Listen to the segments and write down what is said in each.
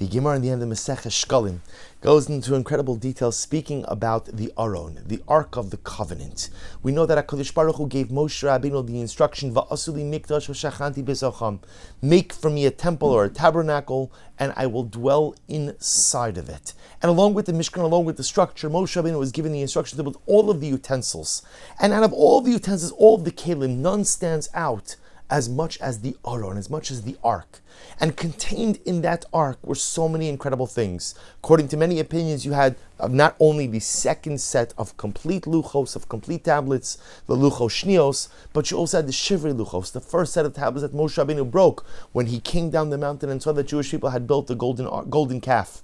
The Gemara in the end of Masechah Shkalim goes into incredible detail speaking about the Aron, the Ark of the Covenant. We know that HaKadosh Baruch Hu gave Moshe Rabbeinu the instruction, Va'asuli mikdash v'shachanti b'zocham, make for me a temple or a tabernacle, and I will dwell inside of it. And along with the Mishkan, along with the structure, Moshe Rabbeinu was given the instruction to build all of the utensils. And out of all the utensils, all of the kelim, none stands out as much as the Aron, as much as the Ark. And contained in that Ark were so many incredible things. According to many opinions, you had not only the second set of complete luchos, of complete tablets, the luchos shnios, but you also had the shivrei luchos, the first set of tablets that Moshe Rabbeinu broke when he came down the mountain and saw that Jewish people had built the golden calf.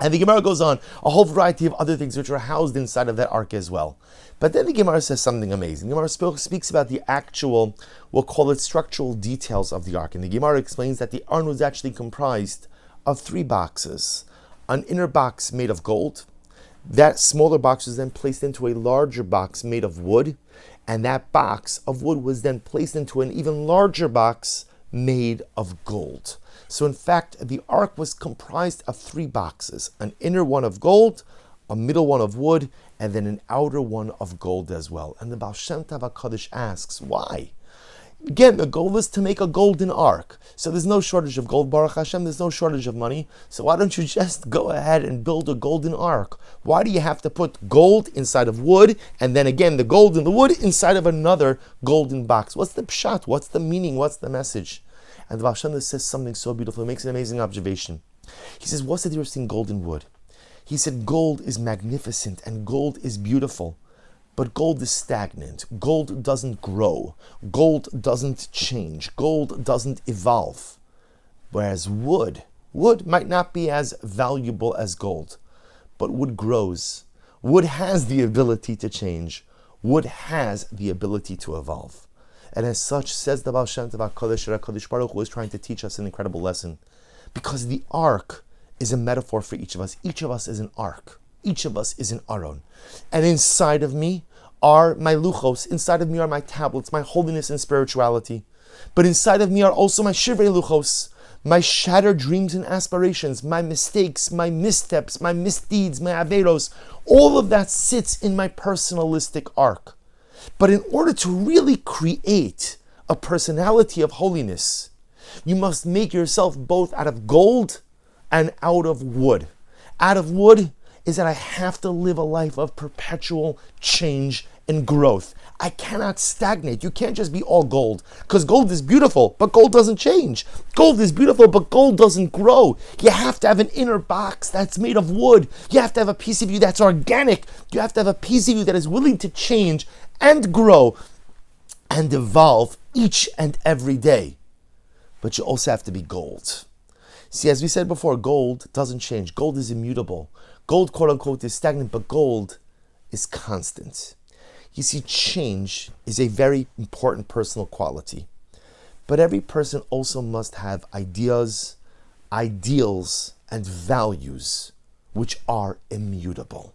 And the Gemara goes on, a whole variety of other things which are housed inside of that ark as well. But then the Gemara says something amazing. The Gemara speaks about the actual, we'll call it structural details of the ark. And the Gemara explains that the ark was actually comprised of 3 boxes. An inner box made of gold. That smaller box was then placed into a larger box made of wood. And that box of wood was then placed into an even larger box made of gold. So in fact, the ark was comprised of 3 boxes, an inner one of gold, a middle one of wood, and then an outer one of gold as well. And the Baal Shem Tov HaKadosh asks, why? Again, the goal is to make a golden ark. So there's no shortage of gold, Baruch Hashem, there's no shortage of money. So why don't you just go ahead and build a golden ark? Why do you have to put gold inside of wood, and then again, the gold and the wood inside of another golden box? What's the pshat? What's the meaning? What's the message? And the Baal Shem Tov says something so beautiful. He makes an amazing observation. He says, what's the difference between gold and wood? He said, gold is magnificent and gold is beautiful, but gold is stagnant. Gold doesn't grow. Gold doesn't change. Gold doesn't evolve. Whereas wood might not be as valuable as gold, but wood grows. Wood has the ability to change. Wood has the ability to evolve. And as such, says the Baal Shem Tov HaKadosh Baruch Hu is trying to teach us an incredible lesson. Because the ark is a metaphor for each of us. Each of us is an ark. Each of us is an Aron. And inside of me are my luchos. Inside of me are my tablets, my holiness and spirituality. But inside of me are also my shivrei luchos, my shattered dreams and aspirations, my mistakes, my missteps, my misdeeds, my averos. All of that sits in my personalistic ark. But in order to really create a personality of holiness, you must make yourself both out of gold and out of wood. Out of wood is that I have to live a life of perpetual change and growth. I cannot stagnate. You can't just be all gold, because gold is beautiful, but gold doesn't change. Gold is beautiful, but gold doesn't grow. You have to have an inner box that's made of wood. You have to have a piece of you that's organic. You have to have a piece of you that is willing to change and grow and evolve each and every day. But you also have to be gold. See, as we said before, gold doesn't change. Gold is immutable. Gold, quote unquote, is stagnant, but gold is constant. You see, change is a very important personal quality. But every person also must have ideas, ideals, and values which are immutable.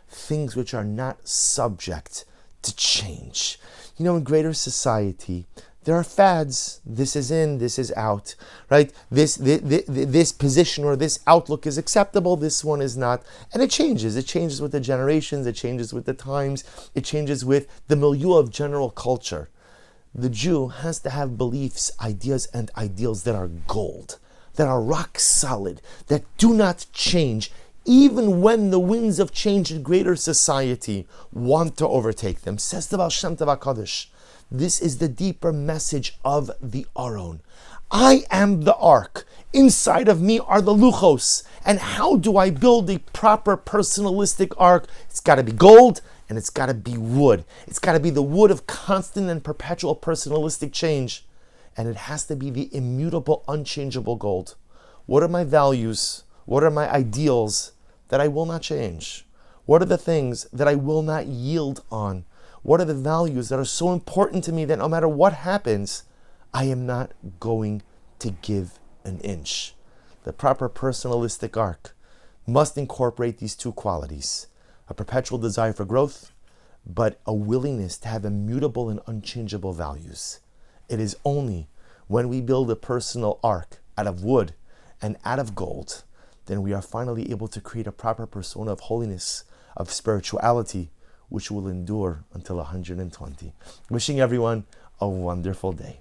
Things which are not subject to change. You know, in greater society, there are fads. This is in, this is out, right? This position or this outlook is acceptable, this one is not. And it changes. It changes with the generations, it changes with the times, it changes with the milieu of general culture. The Jew has to have beliefs, ideas, and ideals that are gold, that are rock solid, that do not change, even when the winds of change in greater society want to overtake them. Says the Baal Shem Tov HaKadosh. This is the deeper message of the Aron. I am the ark. Inside of me are the luchos. And how do I build a proper personalistic ark? It's got to be gold and it's got to be wood. It's got to be the wood of constant and perpetual personalistic change. And it has to be the immutable, unchangeable gold. What are my values? What are my ideals that I will not change? What are the things that I will not yield on? What are the values that are so important to me that no matter what happens, I am not going to give an inch? The proper personalistic ark must incorporate these 2 qualities: a perpetual desire for growth, but a willingness to have immutable and unchangeable values. It is only when we build a personal ark out of wood and out of gold, then we are finally able to create a proper persona of holiness, of spirituality, which will endure until 120. Wishing everyone a wonderful day.